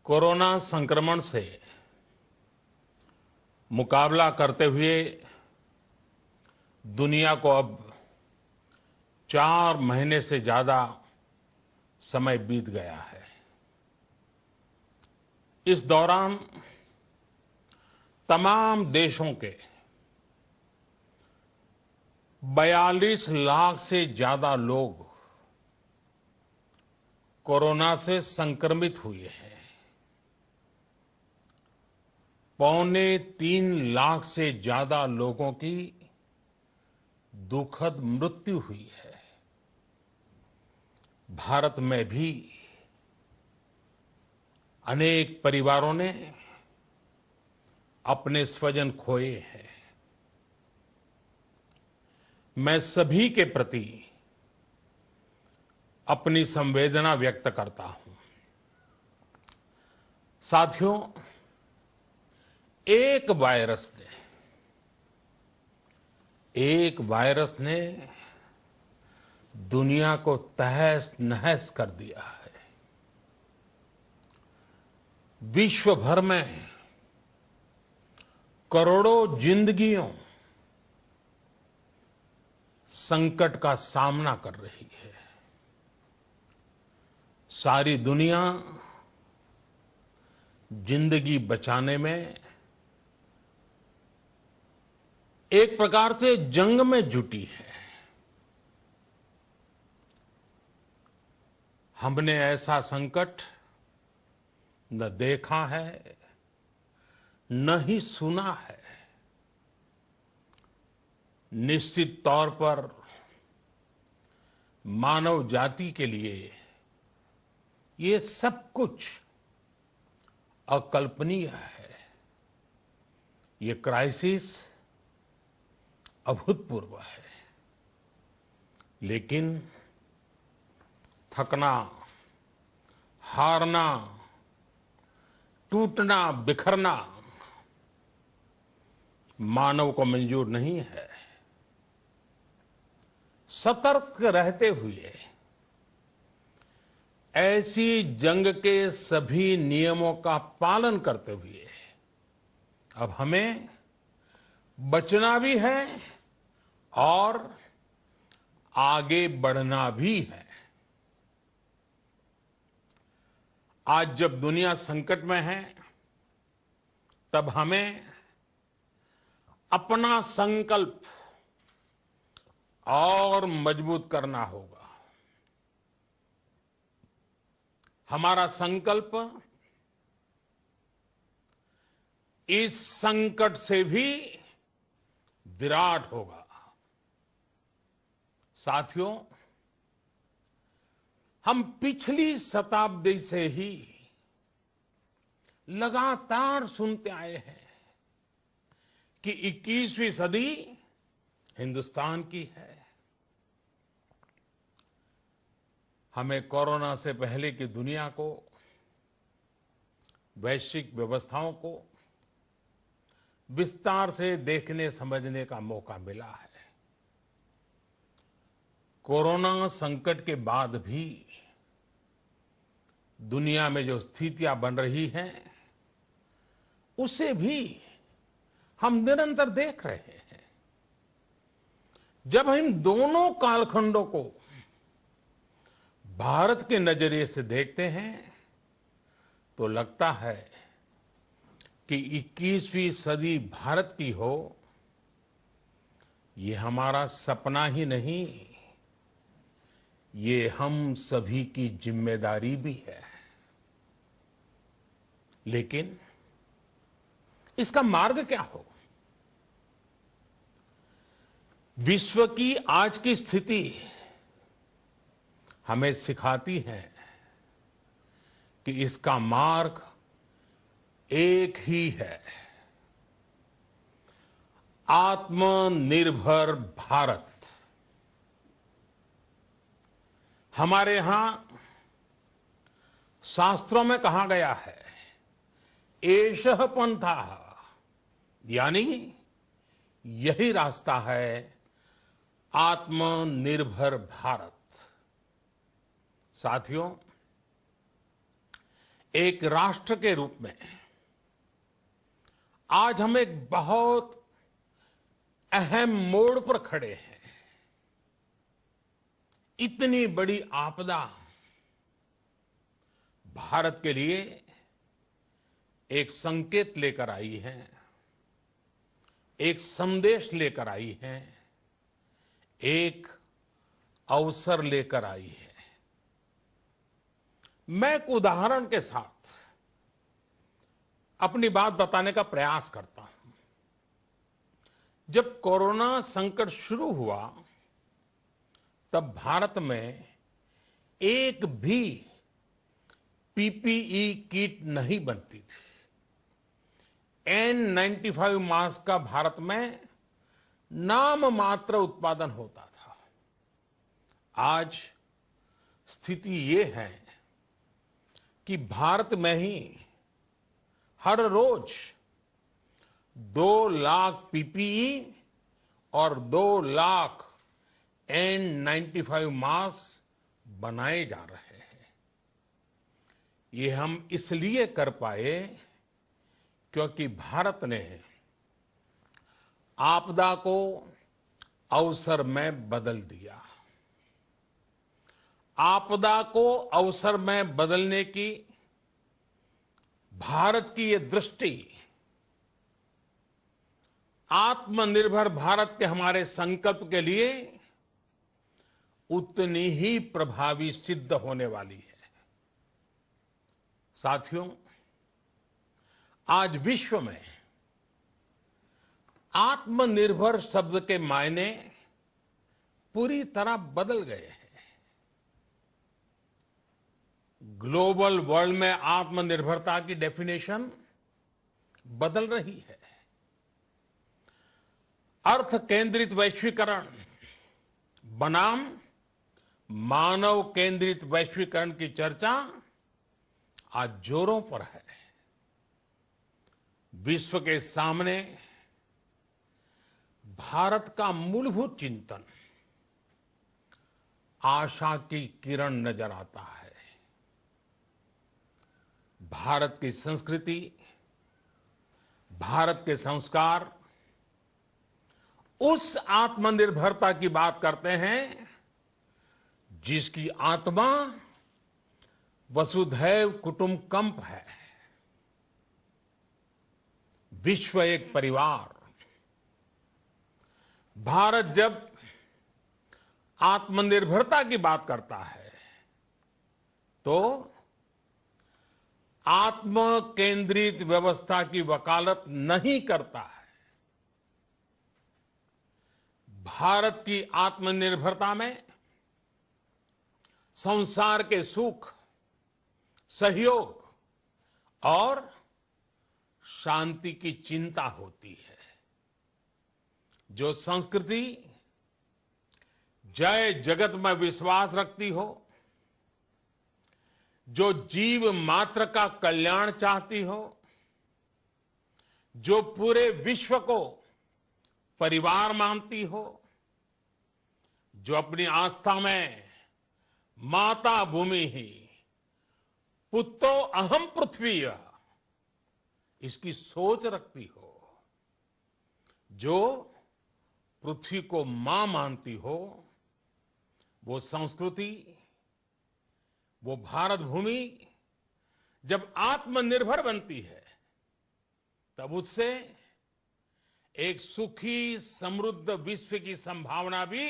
Corona संक्रमण से मुकाबला करते हुए दुनिया को अब 4 महीने से ज्यादा समय बीत गया है। इस दौरान तमाम देशों के 42 लाख से ज्यादा लोग कोरोना से संक्रमित हुए हैं। 2.25 लाख से ज्यादा लोगों की दुखद मृत्यु हुई है। भारत में भी अनेक परिवारों ने अपने स्वजन खोए हैं। मैं सभी के प्रति अपनी संवेदना व्यक्त करता हूं। साथियों, एक वायरस ने दुनिया को तहस नहस कर दिया है। विश्व भर में करोड़ों जिंदगियों संकट का सामना कर रही है। सारी दुनिया जिंदगी बचाने में एक प्रकार से जंग में जुटी है। हमने ऐसा संकट न देखा है, न ही सुना है। निश्चित तौर पर मानव जाति के लिए ये सब कुछ अकल्पनीय है। ये क्राइसिस अभूतपूर्व है। लेकिन थकना, हारना, टूटना, बिखरना मानव को मंजूर नहीं है। सतर्क रहते हुए ऐसी जंग के सभी नियमों का पालन करते हुए अब हमें बचना भी है और आगे बढ़ना भी है। आज जब दुनिया संकट में है, तब हमें अपना संकल्प और मजबूत करना होगा। हमारा संकल्प इस संकट से भी विराट होगा। साथियों, हम पिछली शताब्दी से ही लगातार सुनते आए हैं कि 21वीं सदी हिंदुस्तान की है। हमें कोरोना से पहले की दुनिया को, वैश्विक व्यवस्थाओं को विस्तार से देखने समझने का मौका मिला है। कोरोना संकट के बाद भी दुनिया में जो स्थितियां बन रही हैं, उसे भी हम निरंतर देख रहे हैं। जब हम दोनों कालखंडों को भारत के नजरिए से देखते हैं तो लगता है कि 21वीं सदी भारत की हो, ये हमारा सपना ही नहीं, ये हम सभी की जिम्मेदारी भी है। लेकिन इसका मार्ग क्या हो? विश्व की आज की स्थिति हमें सिखाती है कि इसका मार्ग एक ही है, आत्मनिर्भर भारत। हमारे यहां शास्त्रों में कहा गया है, एषः पंथः, यानी यही रास्ता है आत्मनिर्भर भारत। साथियों, एक राष्ट्र के रूप में आज हम एक बहुत अहम मोड़ पर खड़े हैं। इतनी बड़ी आपदा भारत के लिए एक संकेत लेकर आई है, एक संदेश लेकर आई है, एक अवसर लेकर आई है। मैं एक उदाहरण के साथ अपनी बात बताने का प्रयास करता हूं। जब कोरोना संकट शुरू हुआ तब भारत में एक भी पीपीई किट नहीं बनती थी। N95 मास्क का भारत में नाम मात्र उत्पादन होता था। आज स्थिति ये है कि भारत में ही हर रोज 2 लाख पीपीई और 2 लाख N95 मास्क बनाए जा रहे हैं। ये हम इसलिए कर पाए क्योंकि भारत ने आपदा को अवसर में बदल दिया। आपदा को अवसर में बदलने की भारत की ये दृष्टि आत्मनिर्भर भारत के हमारे संकल्प के लिए उतनी ही प्रभावी सिद्ध होने वाली है। साथियों, आज विश्व में आत्मनिर्भर शब्द के मायने पूरी तरह बदल गए हैं। ग्लोबल वर्ल्ड में आत्मनिर्भरता की डेफिनेशन बदल रही है। अर्थ केंद्रित वैश्वीकरण बनाम मानव केंद्रित वैश्वीकरण की चर्चा आज जोरों पर है। विश्व के सामने भारत का मूलभूत चिंतन आशा की किरण नजर आता है। भारत की संस्कृति, भारत के संस्कार उस आत्मनिर्भरता की बात करते हैं जिसकी आत्मा वसुधैव कुटुंबकम है। विश्व एक परिवार। भारत जब आत्मनिर्भरता की बात करता है तो आत्म केंद्रित व्यवस्था की वकालत नहीं करता है। भारत की आत्मनिर्भरता में संसार के सुख, सहयोग और शांति की चिंता होती है। जो संस्कृति जय जगत में विश्वास रखती हो, जो जीव मात्र का कल्याण चाहती हो, जो पूरे विश्व को परिवार मानती हो, जो अपनी आस्था में माता भूमि ही पुत्रो अहम पृथ्वी इसकी सोच रखती हो, जो पृथ्वी को मां मानती हो, वो संस्कृति, वो भारत भूमि जब आत्मनिर्भर बनती है तब उससे एक सुखी समृद्ध विश्व की संभावना भी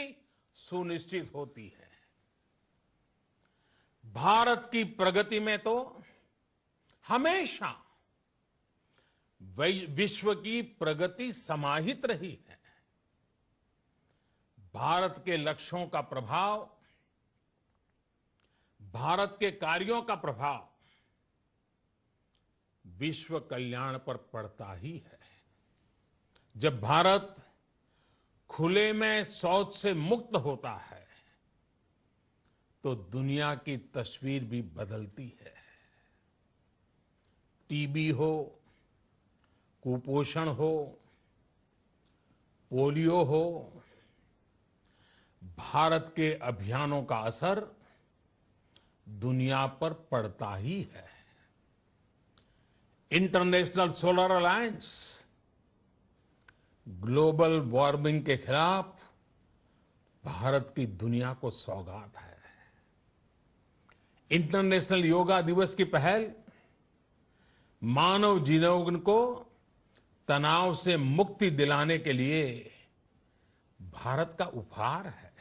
सुनिश्चित होती है। भारत की प्रगति में तो हमेशा विश्व की प्रगति समाहित रही है। भारत के लक्ष्यों का प्रभाव, भारत के कार्यों का प्रभाव विश्व कल्याण पर पड़ता ही है। जब भारत खुले में शौच से मुक्त होता है तो दुनिया की तस्वीर भी बदलती है। टीबी हो, कुपोषण हो, पोलियो हो, भारत के अभियानों का असर दुनिया पर पड़ता ही है। International solar alliance global warming के खिलाफ भारत की दुनिया को सौगात है। इंटरनेशनल योगा दिवस की पहल मानव जीवन को तनाव से मुक्ति दिलाने के लिए भारत का उपहार है।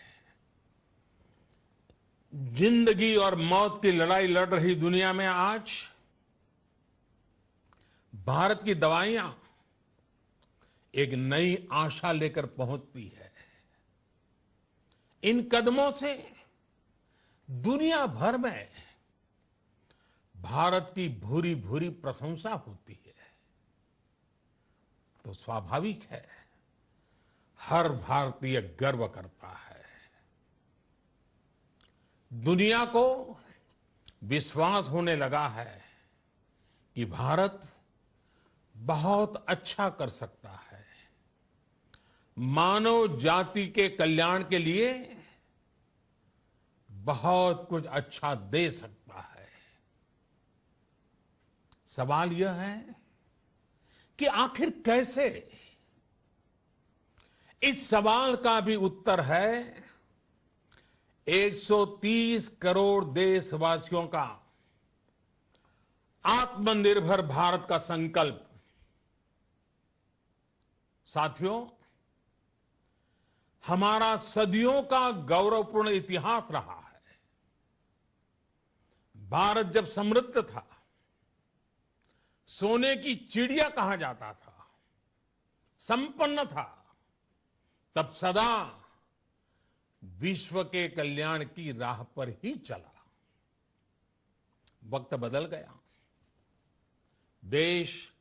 जिंदगी और मौत की लड़ाई लड़ रही दुनिया में आज भारत की दवाइयां एक नई आशा लेकर पहुंचती है। इन कदमों से दुनिया भर में भारत की भूरी भूरी प्रशंसा होती है। तो स्वाभाविक है, हर भारतीय गर्व करता है। दुनिया को विश्वास होने लगा है कि भारत बहुत अच्छा कर सकता है, मानव जाति के कल्याण के लिए बहुत कुछ अच्छा दे सकता है। सवाल यह है कि आखिर कैसे? इस सवाल का भी उत्तर है 130 करोड़ देशवासियों का आत्मनिर्भर भारत का संकल्प। साथियों, हमारा सदियों का गौरवपूर्ण इतिहास रहा है। भारत जब समृद्ध था, सोने की चिड़िया कहा जाता था, संपन्न था, तब सदा विश्व के कल्याण की राह पर ही चला। वक्त बदल गया, देश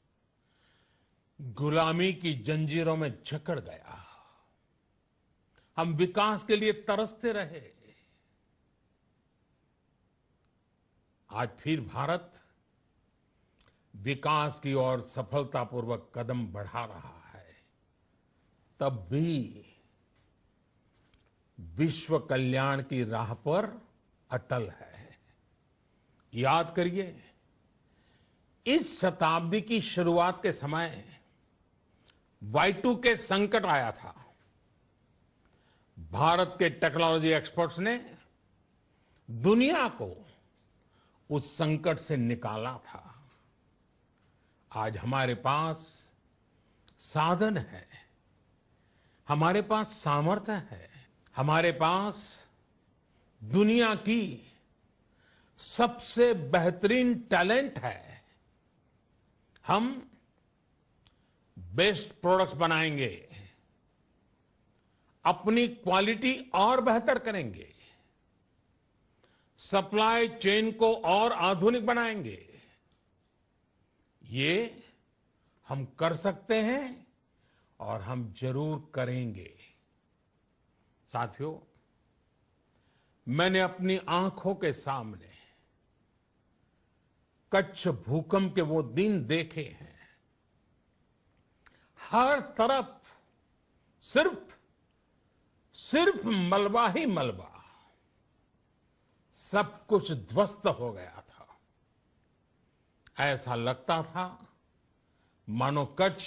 गुलामी की जंजीरों में जकड़ गया। हम विकास के लिए तरसते रहे। आज फिर भारत विकास की ओर सफलतापूर्वक कदम बढ़ा रहा है। तब भी विश्व कल्याण की राह पर अटल है। याद करिए, इस शताब्दी की शुरुआत के समय Y2K संकट आया था। भारत के टेक्नोलॉजी एक्सपर्ट्स ने दुनिया को उस संकट से निकाला था। आज हमारे पास साधन है, हमारे पास सामर्थ्य है, हमारे पास दुनिया की सबसे बेहतरीन टैलेंट है। हम बेस्ट प्रोडक्ट्स बनाएंगे, अपनी क्वालिटी और बेहतर करेंगे, सप्लाई चेन को और आधुनिक बनाएंगे। ये हम कर सकते हैं और हम जरूर करेंगे। साथियों, मैंने अपनी आंखों के सामने कच्छ भूकंप के वो दिन देखे हैं। हर तरफ सिर्फ मलबा ही मलबा, सब कुछ ध्वस्त हो गया था। ऐसा लगता था मानो कच्छ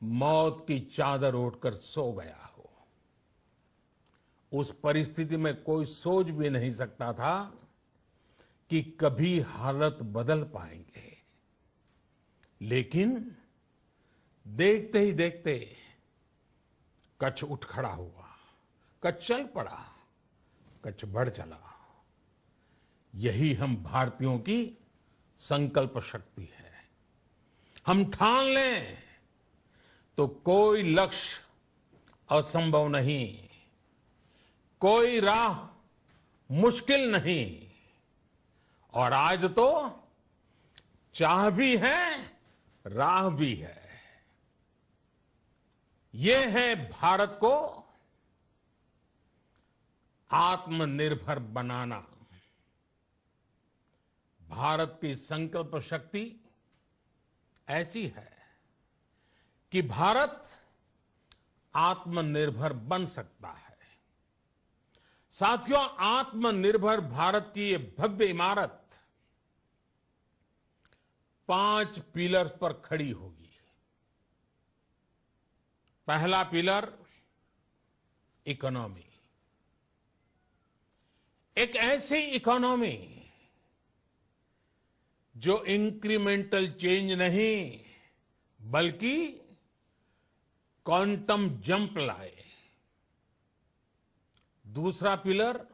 मौत की चादर ओढ़कर सो गया हो। उस परिस्थिति में कोई सोच भी नहीं सकता था कि कभी हालत बदल पाएंगे। लेकिन देखते ही देखते कच्छ उठ खड़ा हुआ, कच्छ चल पड़ा, कच्छ बढ़ चला। यही हम भारतीयों की संकल्प शक्ति है। हम ठान लें तो कोई लक्ष्य असंभव नहीं, कोई राह मुश्किल नहीं। और आज तो चाह भी है, राह भी है। ये है भारत को आत्मनिर्भर बनाना। भारत की संकल्प शक्ति ऐसी है कि भारत आत्मनिर्भर बन सकता है। साथियों, आत्मनिर्भर भारत की ये भव्य इमारत 5 पिलर्स पर खड़ी होगी। पहला पिलर इकोनॉमी, एक ऐसी इकोनॉमी जो इंक्रीमेंटल चेंज नहीं बल्कि क्वांटम जंप लाए। दूसरा पिलर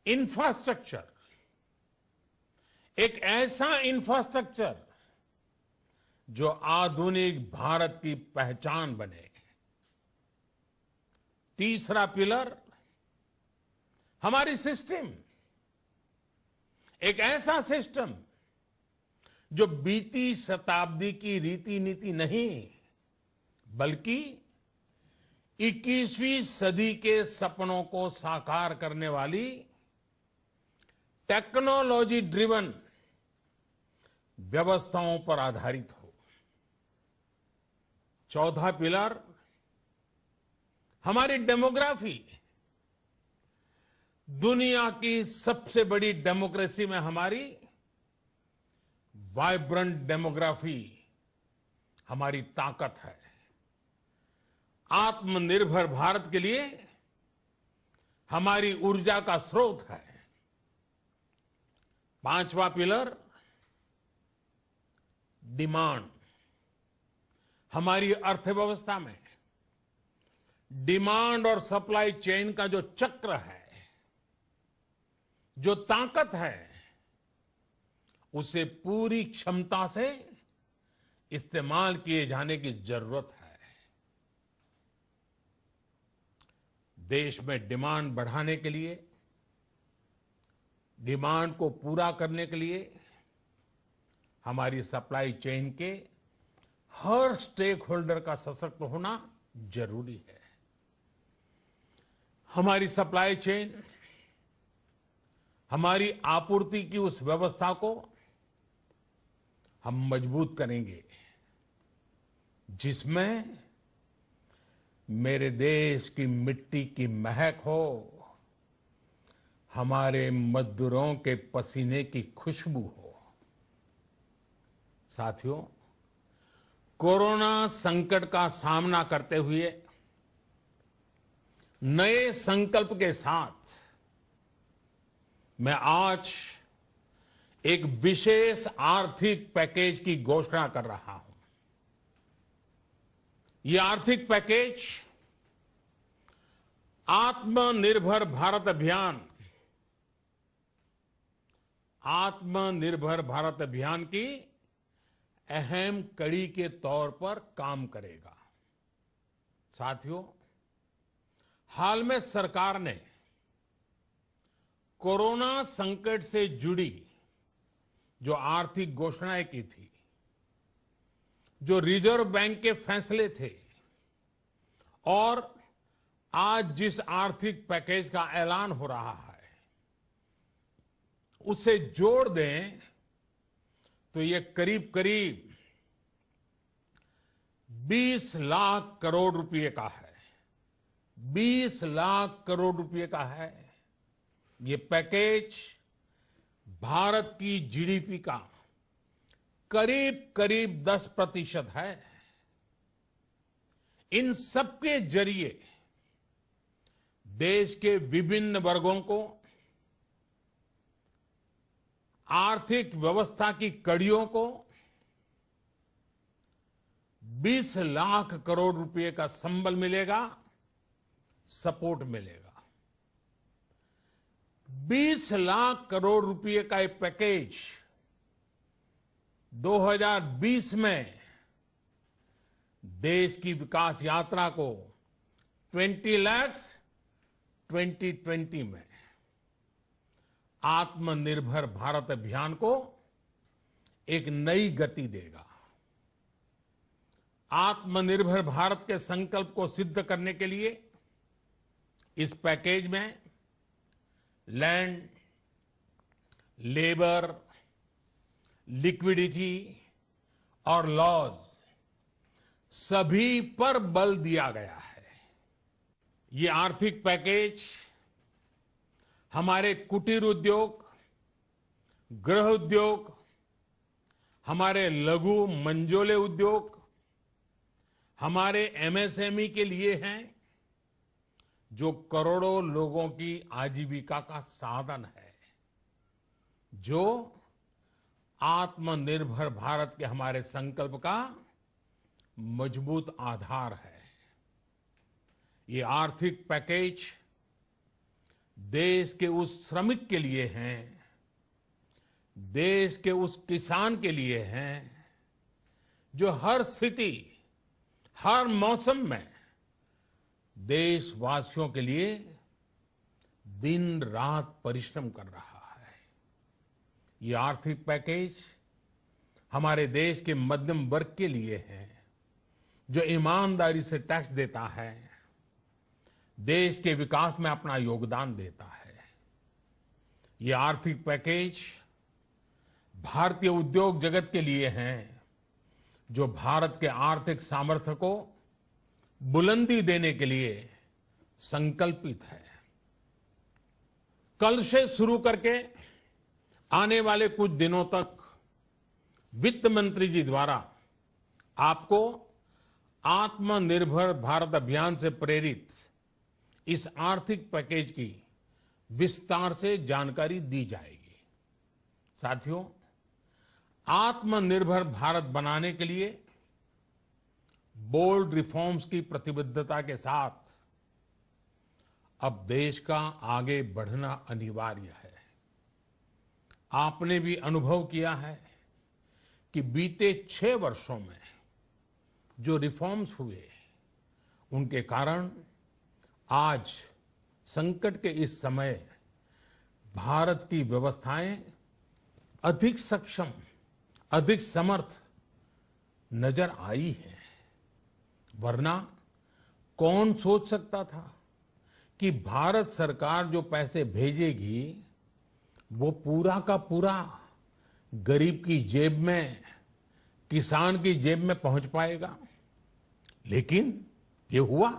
इंफ्रास्ट्रक्चर, एक ऐसा इंफ्रास्ट्रक्चर जो आधुनिक भारत की पहचान बने। तीसरा पिलर हमारी सिस्टम, एक ऐसा सिस्टम जो बीती शताब्दी की रीति नीति नहीं बल्कि 21वीं सदी के सपनों को साकार करने वाली टेक्नोलॉजी ड्रिवन व्यवस्थाओं पर आधारित हो। चौथा पिलर हमारी डेमोग्राफी, दुनिया की सबसे बड़ी डेमोक्रेसी में हमारी वाइब्रेंट डेमोग्राफी हमारी ताकत है। आत्मनिर्भर भारत के लिए हमारी ऊर्जा का स्रोत है। पांचवा पिलर डिमांड, हमारी अर्थव्यवस्था में डिमांड और सप्लाई चेन का जो चक्र है, जो ताकत है, उसे पूरी क्षमता से इस्तेमाल किए जाने की जरूरत है। देश में डिमांड बढ़ाने के लिए, डिमांड को पूरा करने के लिए हमारी सप्लाई चेन के हर स्टेक होल्डर का सशक्त होना जरूरी है। हमारी सप्लाई चेन, हमारी आपूर्ति की उस व्यवस्था को हम मजबूत करेंगे जिसमें मेरे देश की मिट्टी की महक हो, हमारे मजदूरों के पसीने की खुशबू हो। साथियों, कोरोना संकट का सामना करते हुए नए संकल्प के साथ मैं आज एक विशेष आर्थिक पैकेज की घोषणा कर रहा हूं। यह आर्थिक पैकेज आत्मनिर्भर भारत अभियान, आत्मनिर्भर भारत अभियान की अहम कड़ी के तौर पर काम करेगा। साथियों, हाल में सरकार ने कोरोना संकट से जुड़ी जो आर्थिक घोषणाएं की थी, जो रिजर्व बैंक के फैसले थे और आज जिस आर्थिक पैकेज का ऐलान हो रहा है, उसे जोड़ दें तो ये करीब करीब 20 लाख करोड़ रुपए का है। 20 लाख करोड़ रुपए का है। ये पैकेज भारत की जीडीपी का करीब करीब 10% है। इन सबके जरिए देश के विभिन्न वर्गों को आर्थिक व्यवस्था की कड़ियों को 20 लाख करोड़ रुपए का संबल मिलेगा, सपोर्ट मिलेगा। 20 लाख करोड़ रुपए का एक पैकेज 2020 में देश की विकास यात्रा को 20 लाख 2020 में आत्मनिर्भर भारत अभियान को एक नई गति देगा। आत्मनिर्भर भारत के संकल्प को सिद्ध करने के लिए इस पैकेज में लैंड, लेबर, लिक्विडिटी और लॉज सभी पर बल दिया गया है। ये आर्थिक पैकेज हमारे कुटीर उद्योग, गृह उद्योग, हमारे लघु मंझोले उद्योग, हमारे एमएसएमई के लिए हैं, जो करोड़ों लोगों की आजीविका का साधन है, जो आत्मनिर्भर भारत के हमारे संकल्प का मजबूत आधार है। ये आर्थिक पैकेज देश के उस श्रमिक के लिए हैं, देश के उस किसान के लिए हैं, जो हर स्थिति, हर मौसम में देशवासियों के लिए दिन रात परिश्रम कर रहा है। ये आर्थिक पैकेज हमारे देश के मध्यम वर्ग के लिए है, जो ईमानदारी से टैक्स देता है, देश के विकास में अपना योगदान देता है। ये आर्थिक पैकेज भारतीय उद्योग जगत के लिए हैं, जो भारत के आर्थिक सामर्थ्य को बुलंदी देने के लिए संकल्पित है। कल से शुरू करके आने वाले कुछ दिनों तक वित्त मंत्री जी द्वारा आपको आत्मनिर्भर भारत अभियान से प्रेरित इस आर्थिक पैकेज की विस्तार से जानकारी दी जाएगी। साथियों, आत्मनिर्भर भारत बनाने के लिए बोल्ड रिफॉर्म्स की प्रतिबद्धता के साथ अब देश का आगे बढ़ना अनिवार्य है। आपने भी अनुभव किया है कि बीते 6 वर्षों में जो रिफॉर्म्स हुए, उनके कारण आज संकट के इस समय भारत की व्यवस्थाएं अधिक सक्षम, अधिक समर्थ नजर आई है। वरना कौन सोच सकता था कि भारत सरकार जो पैसे भेजेगी वो पूरा का पूरा गरीब की जेब में, किसान की जेब में पहुंच पाएगा। लेकिन ये हुआ।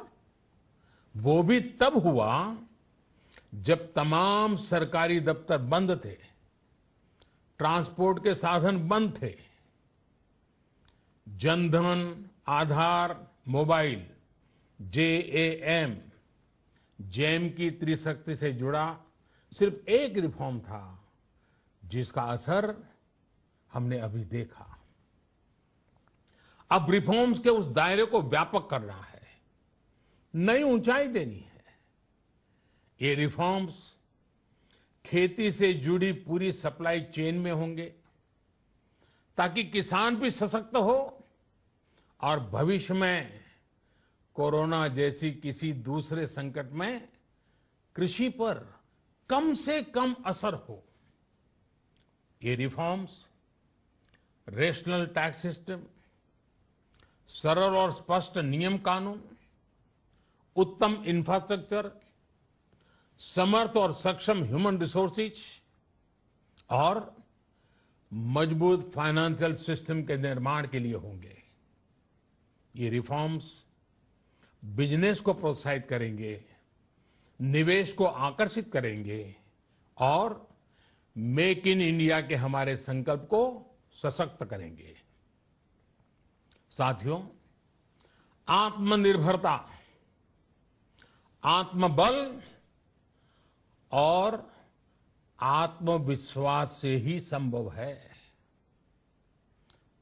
वो भी तब हुआ जब तमाम सरकारी दफ्तर बंद थे, ट्रांसपोर्ट के साधन बंद थे, जनधन, आधार, मोबाइल, जेम की त्रिशक्ति से जुड़ा सिर्फ एक रिफॉर्म था, जिसका असर हमने अभी देखा। अब रिफॉर्म्स के उस दायरे को व्यापक करना है, नई ऊंचाई देनी है। ये रिफॉर्म्स खेती से जुड़ी पूरी सप्लाई चेन में होंगे, ताकि किसान भी सशक्त हो और भविष्य में कोरोना जैसी किसी दूसरे संकट में कृषि पर कम से कम असर हो। ये रिफॉर्म्स रेशनल टैक्स सिस्टम, सरल और स्पष्ट नियम कानून, उत्तम इंफ्रास्ट्रक्चर, समर्थ और सक्षम ह्यूमन रिसोर्सेज और मजबूत फाइनेंशियल सिस्टम के निर्माण के लिए होंगे। ये रिफॉर्म्स बिजनेस को प्रोत्साहित करेंगे, निवेश को आकर्षित करेंगे और मेक इन इंडिया के हमारे संकल्प को सशक्त करेंगे। साथियों, आत्मनिर्भरता, आत्मबल और आत्मविश्वास से ही संभव है।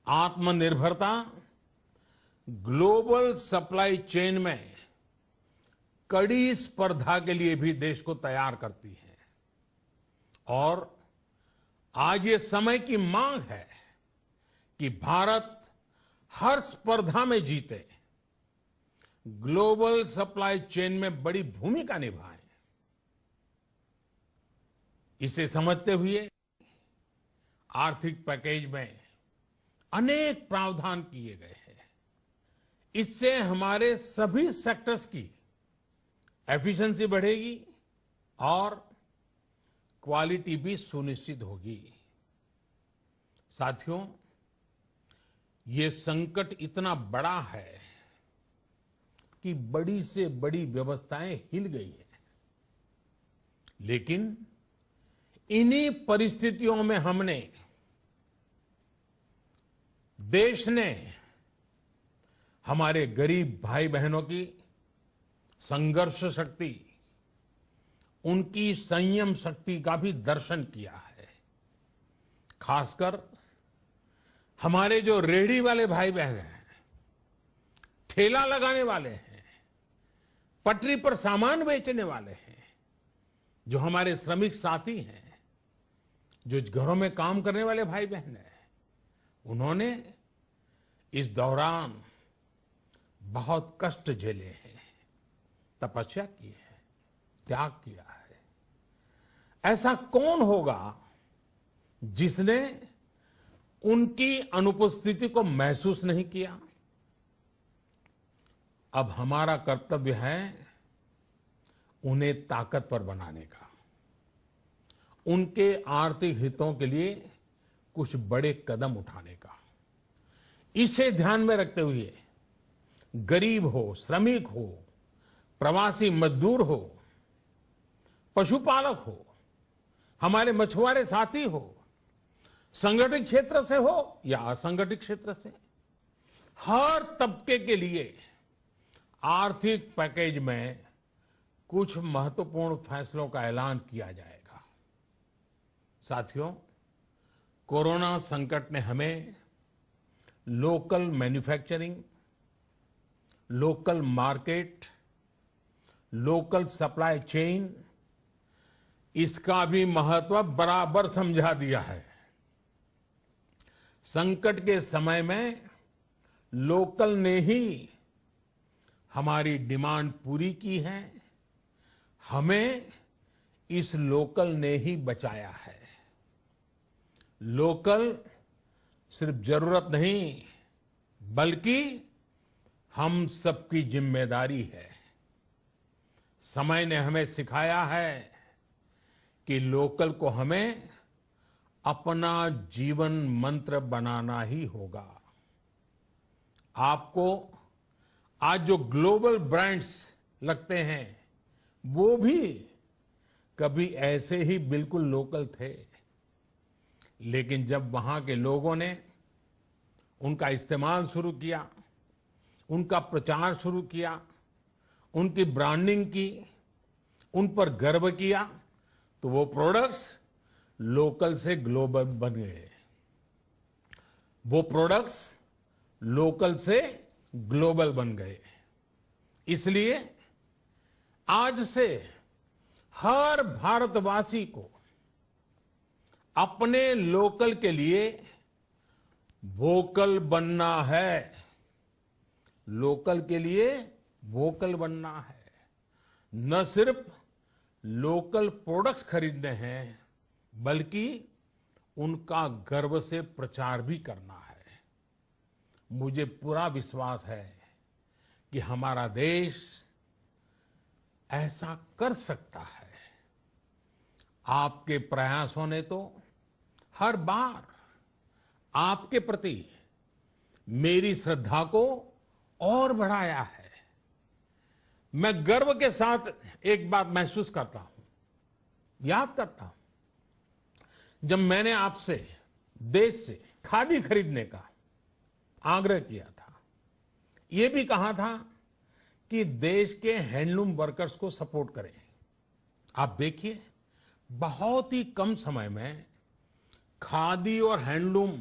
आत्मनिर्भरता ग्लोबल सप्लाई चेन में कड़ी स्पर्धा के लिए भी देश को तैयार करती है और आज ये समय की मांग है कि भारत हर स्पर्धा में जीते, ग्लोबल सप्लाई चेन में बड़ी भूमिका निभाए। इसे समझते हुए आर्थिक पैकेज में अनेक प्रावधान किए गए हैं। इससे हमारे सभी सेक्टर्स की एफिशिएंसी बढ़ेगी और क्वालिटी भी सुनिश्चित होगी। साथियों, ये संकट इतना बड़ा है कि बड़ी से बड़ी व्यवस्थाएं हिल गई हैं। लेकिन इन्हीं परिस्थितियों में हमने देश ने हमारे गरीब भाई बहनों की संघर्ष शक्ति, उनकी संयम शक्ति का भी दर्शन किया है। खासकर हमारे जो रेहड़ी वाले भाई बहन हैं, ठेला लगाने वाले हैं, पटरी पर सामान बेचने वाले हैं, जो हमारे श्रमिक साथी हैं, जो घरों में काम करने वाले भाई बहन हैं, उन्होंने इस दौरान बहुत कष्ट झेले हैं, तपस्या की है, त्याग किया है। ऐसा कौन होगा जिसने उनकी अनुपस्थिति को महसूस नहीं किया? अब हमारा कर्तव्य है उन्हें ताकतवर बनाने का, उनके आर्थिक हितों के लिए कुछ बड़े कदम उठाने का। इसे ध्यान में रखते हुए गरीब हो, श्रमिक हो, प्रवासी मजदूर हो, पशुपालक हो, हमारे मछुआरे साथी हो, संगठित क्षेत्र से हो या असंगठित क्षेत्र से, हर तबके के लिए आर्थिक पैकेज में कुछ महत्वपूर्ण फैसलों का ऐलान किया जाएगा। साथियों, कोरोना संकट ने हमें local manufacturing, local market, local supply chain, इसका भी महत्व बराबर समझा दिया है। संकट के समय में लोकल ने ही हमारी डिमांड पूरी की है, हमें इस लोकल ने ही बचाया है। लोकल सिर्फ जरूरत नहीं, बल्कि हम सबकी जिम्मेदारी है। समय ने हमें सिखाया है कि लोकल को हमें अपना जीवन मंत्र बनाना ही होगा। आपको आज जो ग्लोबल ब्रांड्स लगते हैं, वो भी कभी ऐसे ही बिल्कुल लोकल थे, लेकिन जब वहां के लोगों ने उनका इस्तेमाल शुरू किया, उनका प्रचार शुरू किया, उनकी ब्रांडिंग की, उन पर गर्व किया, तो वो प्रोडक्ट्स लोकल से ग्लोबल बन गए। वो प्रोडक्ट्स लोकल से ग्लोबल बन गए। इसलिए आज से हर भारतवासी को अपने लोकल के लिए वोकल बनना है। लोकल के लिए वोकल बनना है। न सिर्फ लोकल प्रोडक्ट्स खरीदने हैं, बल्कि उनका गर्व से प्रचार भी करना है। मुझे पूरा विश्वास है कि हमारा देश ऐसा कर सकता है। आपके प्रयासों ने तो हर बार आपके प्रति मेरी श्रद्धा को और बढ़ाया है। मैं गर्व के साथ एक बात महसूस करता हूं, याद करता हूं, जब मैंने आपसे देश से खादी खरीदने का आग्रह किया था, यह भी कहा था कि देश के हैंडलूम वर्कर्स को सपोर्ट करें। आप देखिए, बहुत ही कम समय में खादी और हैंडलूम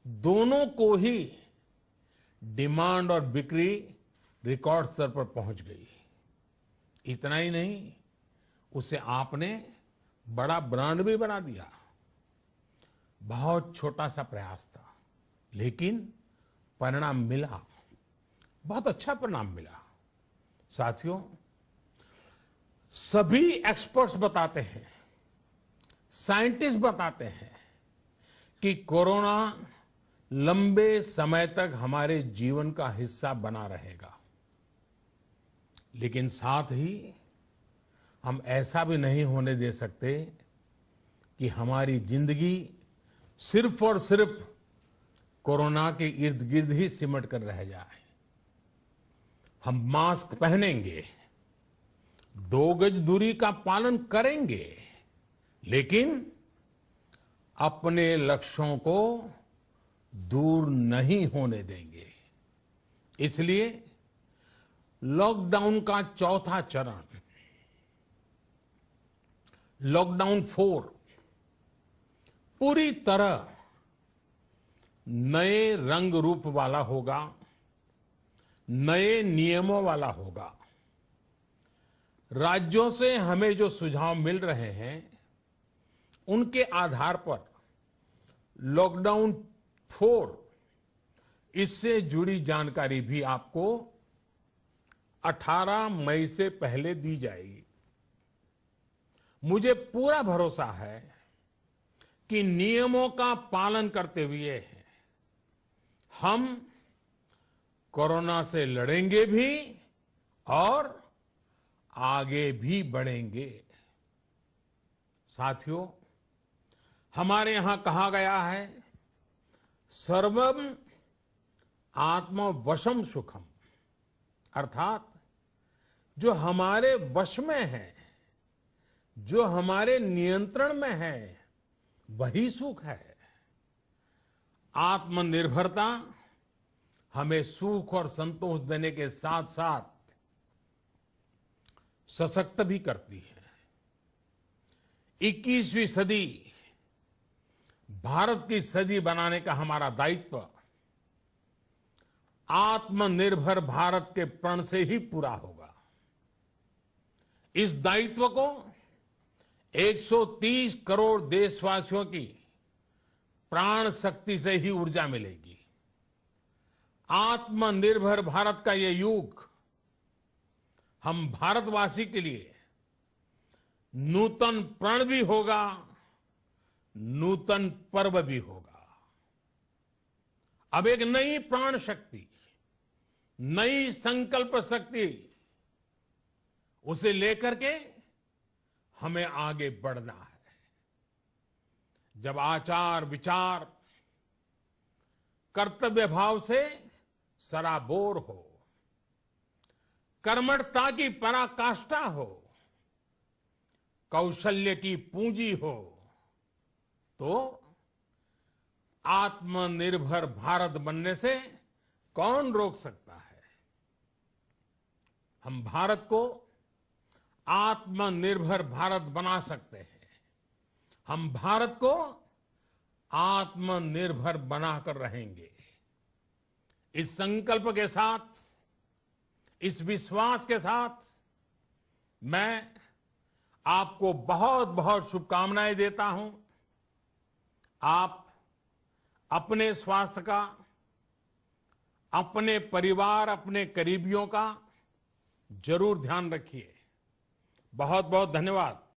दोनों को ही डिमांड और बिक्री रिकॉर्ड स्तर पर पहुंच गई। इतना ही नहीं, उसे आपने बड़ा ब्रांड भी बना दिया। बहुत छोटा सा प्रयास था, लेकिन परिणाम मिला, बहुत अच्छा परिणाम मिला। साथियों, सभी एक्सपर्ट्स बताते हैं, साइंटिस्ट बताते हैं कि कोरोना लंबे समय तक हमारे जीवन का हिस्सा बना रहेगा। लेकिन साथ ही हम ऐसा भी नहीं होने दे सकते कि हमारी जिंदगी सिर्फ और सिर्फ कोरोना के इर्द गिर्द ही सिमट कर रह जाए। हम मास्क पहनेंगे, 2 गज दूरी का पालन करेंगे, लेकिन अपने लक्ष्यों को दूर नहीं होने देंगे। इसलिए लॉकडाउन का चौथा चरण, लॉकडाउन 4, पूरी तरह नए रंग रूप वाला होगा, नए नियमों वाला होगा। राज्यों से हमें जो सुझाव मिल रहे हैं, उनके आधार पर लॉकडाउन 4, इससे जुड़ी जानकारी भी आपको 18 मई से पहले दी जाएगी। मुझे पूरा भरोसा है कि नियमों का पालन करते हुए हम कोरोना से लड़ेंगे भी और आगे भी बढ़ेंगे। साथियों, हमारे यहां कहा गया है, सर्वम आत्मवशम सुखम, अर्थात जो हमारे वश में है, जो हमारे नियंत्रण में है, वही सुख है। आत्मनिर्भरता हमें सुख और संतोष देने के साथ साथ सशक्त भी करती है। 21वीं सदी भारत की सदी बनाने का हमारा दायित्व आत्मनिर्भर भारत के प्रण से ही पूरा होगा। इस दायित्व को 130 करोड़ देशवासियों की प्राण शक्ति से ही ऊर्जा मिलेगी। आत्मनिर्भर भारत का ये युग हम भारतवासी के लिए नूतन प्रण भी होगा, नूतन पर्व भी होगा। अब एक नई प्राण शक्ति, नई संकल्प शक्ति, उसे लेकर के हमें आगे बढ़ना है। जब आचार विचार कर्तव्य भाव से सराबोर हो, कर्मठता की पराकाष्ठा हो, कौशल्य की पूंजी हो, तो आत्मनिर्भर भारत बनने से कौन रोक सकता है। हम भारत को आत्मनिर्भर भारत बना सकते हैं। हम भारत को आत्मनिर्भर बनाकर रहेंगे। इस संकल्प के साथ, इस विश्वास के साथ मैं आपको बहुत बहुत शुभकामनाएं देता हूं। आप अपने स्वास्थ्य का, अपने परिवार, अपने करीबियों का जरूर ध्यान रखिए। बहुत बहुत धन्यवाद।